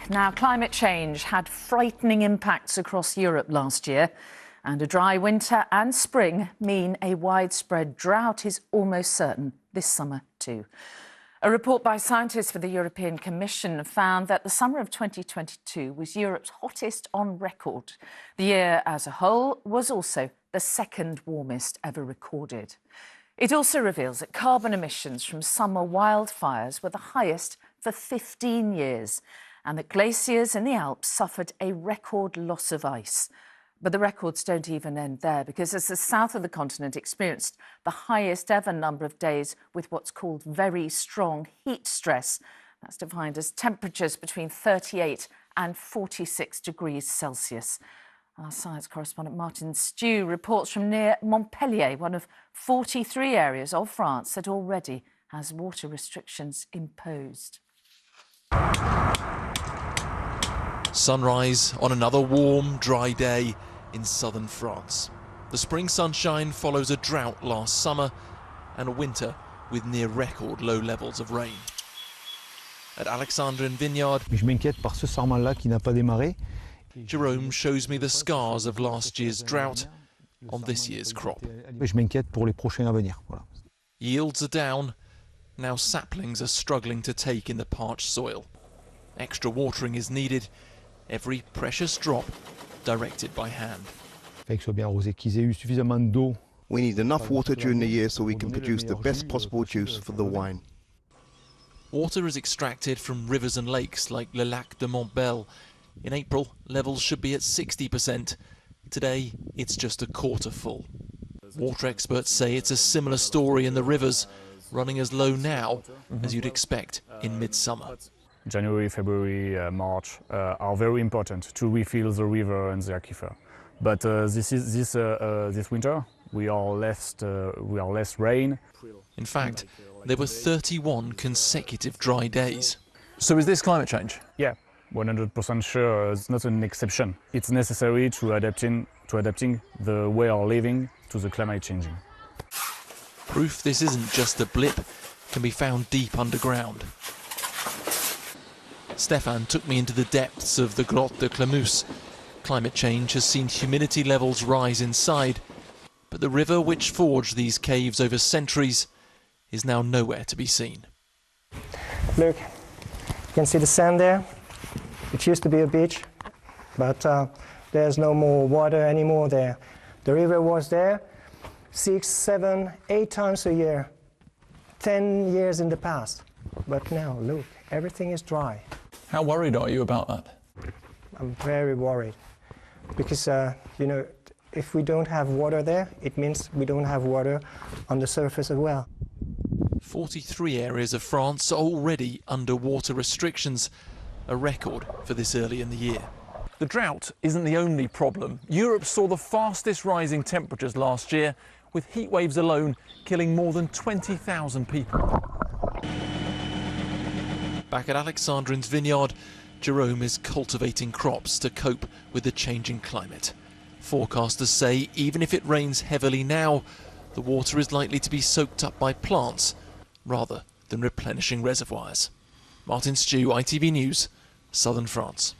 back. Now, climate change had frightening impacts across Europe last year, and a dry winter and spring mean a widespread drought is almost certain this summer too. A report by scientists for the European Commission found that the summer of 2022 was Europe's hottest on record. The year as a whole was also the second warmest ever recorded. It also reveals that carbon emissions from summer wildfires were the highest for 15 years, and that glaciers in the Alps suffered a record loss of ice. But the records don't even end there, because as the south of the continent experienced the highest ever number of days with what's called very strong heat stress, that's defined as temperatures between 38 and 46 degrees Celsius. Our science correspondent Martin Stew reports from near Montpellier, one of 43 areas of France that already has water restrictions imposed. Sunrise on another warm, dry day in southern France. The spring sunshine follows a drought last summer and a winter with near record low levels of rain. At Alexandrine Vineyard, Je m'inquiète par ce sarment-là qui n'a pas démarré. Jerome shows me the scars of last year's drought on this year's crop. Je m'inquiète pour les prochains à venir. Voilà. Yields are down. Now saplings are struggling to take in the parched soil. Extra watering is needed, every precious drop directed by hand. Fait que soit bien arrosé, qu'ils aient eu suffisamment d'eau. We need enough water during the year so we can produce the best possible juice for the wine. Water is extracted from rivers and lakes like Le Lac de Montbel. In April, levels should be at 60%. Today, it's just a quarter full. Water experts say it's a similar story in the rivers, running as low now as you'd expect in midsummer. January, February, March are very important to refill the river and the aquifer. But this winter we are less rain. In fact, there were 31 consecutive dry days. So is this climate change? Yeah, 100% sure. It's not an exception. It's necessary to adapting the way of living to the climate changing. Proof this isn't just a blip can be found deep underground. Stefan took me into the depths of the Grotte de Clamous. Climate change has seen humidity levels rise inside, but the river which forged these caves over centuries is now nowhere to be seen. Look, you can see the sand there. It used to be a beach, but there's no more water anymore there. The river was there 6, 7, 8 times a year, 10 years in the past. But now, look, everything is dry. How worried are you about that? I'm very worried because, you know, if we don't have water there, it means we don't have water on the surface as well. 43 areas of France are already under water restrictions, a record for this early in the year. The drought isn't the only problem. Europe saw the fastest rising temperatures last year, with heat waves alone killing more than 20,000 people. Back at Alexandrine's vineyard, Jerome is cultivating crops to cope with the changing climate. Forecasters say even if it rains heavily now, the water is likely to be soaked up by plants rather than replenishing reservoirs. Martin Stew, ITV News, Southern France.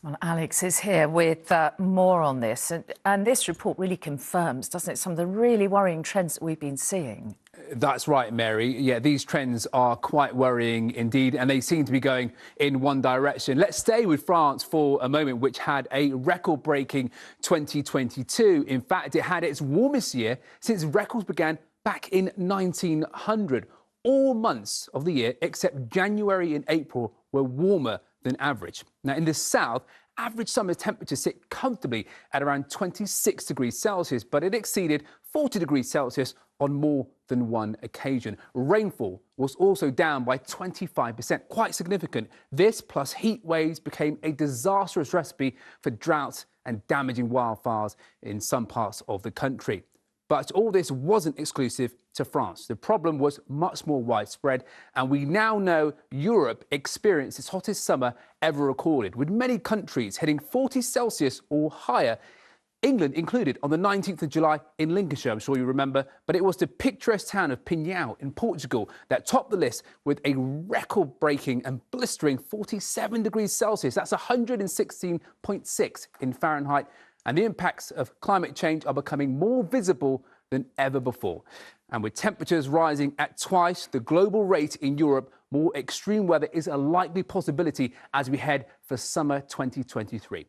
Well, Alex is here with more on this. And this report really confirms, doesn't it, some of the really worrying trends that we've been seeing. That's right, Mary. Yeah, these trends are quite worrying indeed, and they seem to be going in one direction. Let's stay with France for a moment, which had a record-breaking 2022. In fact, it had its warmest year since records began back in 1900. All months of the year, except January and April, were warmer than average. Now, in the south, average summer temperatures sit comfortably at around 26 degrees Celsius, but it exceeded 40 degrees Celsius on more than one occasion. Rainfall was also down by 25%, quite significant. This plus heat waves became a disastrous recipe for droughts and damaging wildfires in some parts of the country. But all this wasn't exclusive to France. The problem was much more widespread, and we now know Europe experienced its hottest summer ever recorded, with many countries hitting 40 Celsius or higher England included on the 19th of July in Lincolnshire, I'm sure you remember, but it was the picturesque town of Pinhão in Portugal that topped the list with a record-breaking and blistering 47 degrees Celsius. That's 116.6 in Fahrenheit. And the impacts of climate change are becoming more visible than ever before. And with temperatures rising at twice the global rate in Europe, more extreme weather is a likely possibility as we head for summer 2023.